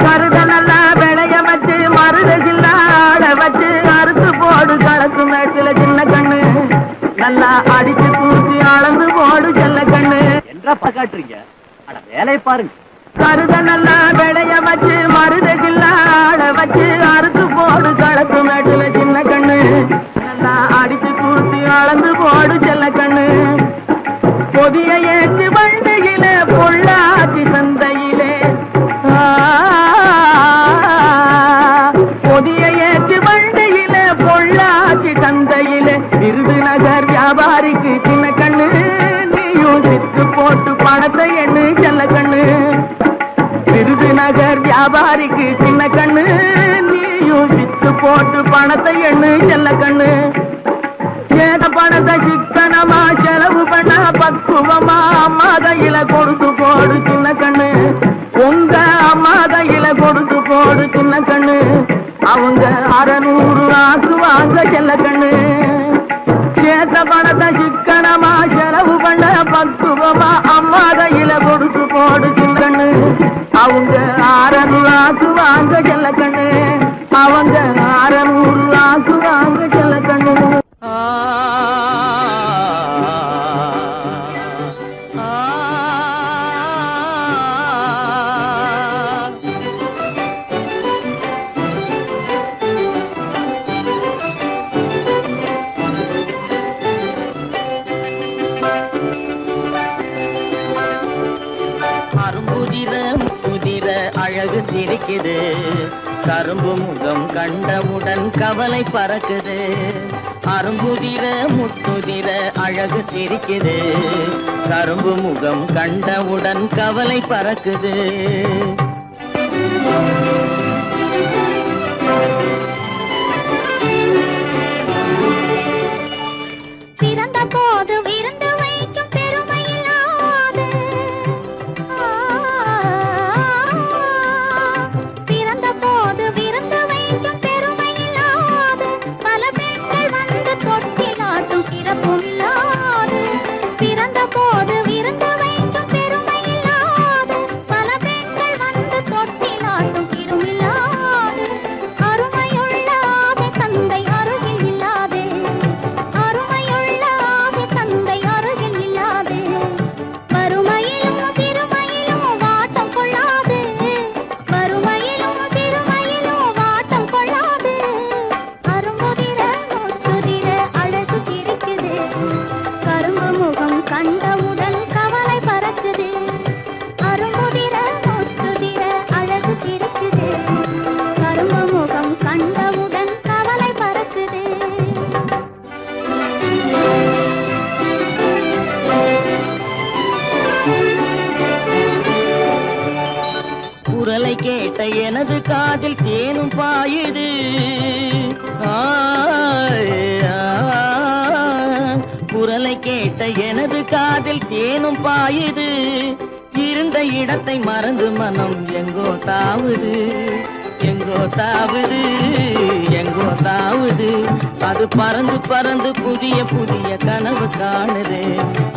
கருத நல்லா விளைய வச்சு மருத சில்லாட வச்சு அறுத்து போடு களத்து மேட்டில சின்ன கண்ணு நல்லா அடிச்சு தூக்கி அளந்து போடு செல்ல கண்ணு என்றா பாக்காட்டுறீங்க அட வேலையை பாருங்க கருத நல்லா விளைய வச்சு மருத சில்லாட வச்சு அறுத்து போடு களத்து மேட்டில சின்ன கண்ணு நல்லா அடிச்சு தூக்கி அளந்து போடு செல்ல கண்ணு பொதிய ஏற்று வண்டியில பொள்ளாச்சி சந்தையிலே பொதிய ஏற்று வண்டியில பொள்ளாச்சி சந்தையிலே விருதுநகர் வியாபாரிக்கு சின்ன கண்ணு நீயும் சித்து போட்டு பணத்தை எண்ணு செல்ல கண்ணு விருதுநகர் வியாபாரிக்கு சின்ன கண்ணு நீயும் சித்து போட்டு பணத்தை எண்ணு செல்ல கண்ணு ஏத பணத்தை சிக்கனமா செலவு பண்ண பக்குவமா அம்மா கையில கொடுத்து போடு சின்ன கண்ணு உங்க அம்மா கையில கொடுத்து போடு சின்ன கண்ணு அவங்க 600 ஆக்கு வாங்க செல்ல கண்ணு ஏத பணத்தை சிக்கனமா செலவு பண்ண பக்குவமா அம்மா கையில கொடுத்து போடு சின்ன கண்ணு அவங்க 600 ஆக்கு வாங்க செல்ல கண்ணு அவங்க 600 ஆக்கு வாங்க செல்ல கண்ணு அரும்புதிர அழகு சிரிக்குது கரும்பு முகம் கண்டவுடன் கவலை பறக்குது அரும்புதிர முத்துதிர அழகு சிரிக்குது கரும்பு முகம் கண்டவுடன் கவலை பறக்குது பிறந்த போது விருந்து வைக்கும் பெருமையில்லாது பிறந்த போது விருந்து வைக்கும் பெருமையில்லாது பல பெண்கள் வந்து தொட்டி நாட்டும் சிறப்பும் இல்லாது பிறந்த போது விருந்து வைக்கும் பெருமையில்லாது பல பெண்கள் வந்து தொட்டி நாட்டும் சிறுமில்லாது அருமையுள்ள ஆவி தந்தை அருகில் இல்லாதே அருமையுள்ள ஆவி தந்தை அருகில் இல்லாதே வறுமையிலும் சிறுமையிலும் வாட்டம் கொள்ளாது வறுமையிலும் சிறுமையிலும் வாட்டம் கொள்ளாது அரும்புதிர முத்துதிர அழகு சிரிக்குது கரும்பு முகம் கண்டவுடன் கவலை பறக்குது அரும்புதிர முத்துதிர அழகு சிரிக்குது கரும்பு முகம் கண்டவுடன் கவலை பறக்குது குரலை கேட்ட எனது காதில் தேனும் பாயுது குரலை கேட்ட எனது காதில் தேனும் பாயுது இருந்த இடத்தை மறந்து மனம் எங்கோ தாவுது எங்கோ தாவுது எங்கோ தாவுது அது பறந்து பறந்து புதிய புதிய கனவு காணுது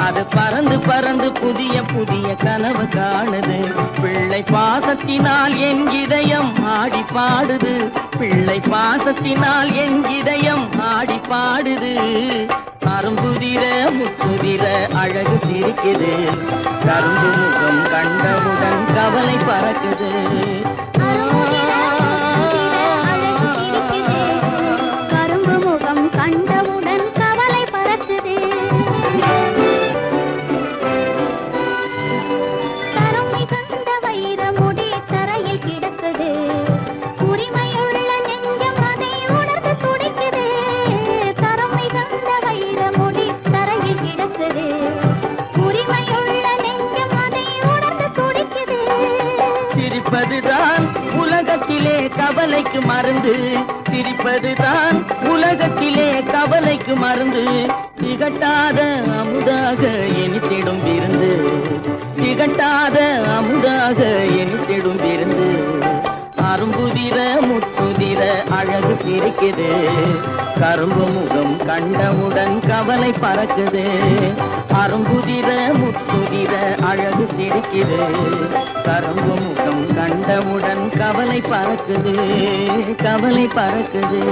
அது பறந்து பறந்து புதிய புதிய கனவு காணுது பிள்ளை பாசத்தினால் என் இதயம் ஆடி பாடுது பிள்ளை பாசத்தினால் என் இதயம் ஆடி பாடுது அரும்புதிர முத்துதிர அழகு சிரிக்குது கரும்பு முகம் கண்டவுடன் கவலை பறக்குது கரும்பு முகம் கண்டவுடன் கவலை பறக்குது தரம் மிகுந்த வைரமுடி தரையில் கிடக்குது உரிமையுள்ள நெஞ்சம் அதை உணர்ந்து துடிக்குது தரம் மிகுந்த வைரமுடி தரையில் கிடக்குது உரிமையுள்ள நெஞ்சம் அதை உணர்ந்து துடிக்குது சிரிப்பதுதான் உலகத்திலே கவலைக்கு மருந்து சிரிப்பதுதான் உலகத்திலே கவலைக்கு மருந்து திகட்டாத அமுதாக இனித்திடும் விருந்து திகட்டாத அமுதாக இனித்திடும் விருந்து அரும்புதிர முத்துதிர அழகு சிரிக்குது கரும்பு முகம் கண்டவுடன் கவலை பறக்குது அரும்புதிர முத்துதிர அழகு சிரிக்குது கரும்பு முகம் கண்டவுடன் கவலை பறக்குது கவலை பறக்குது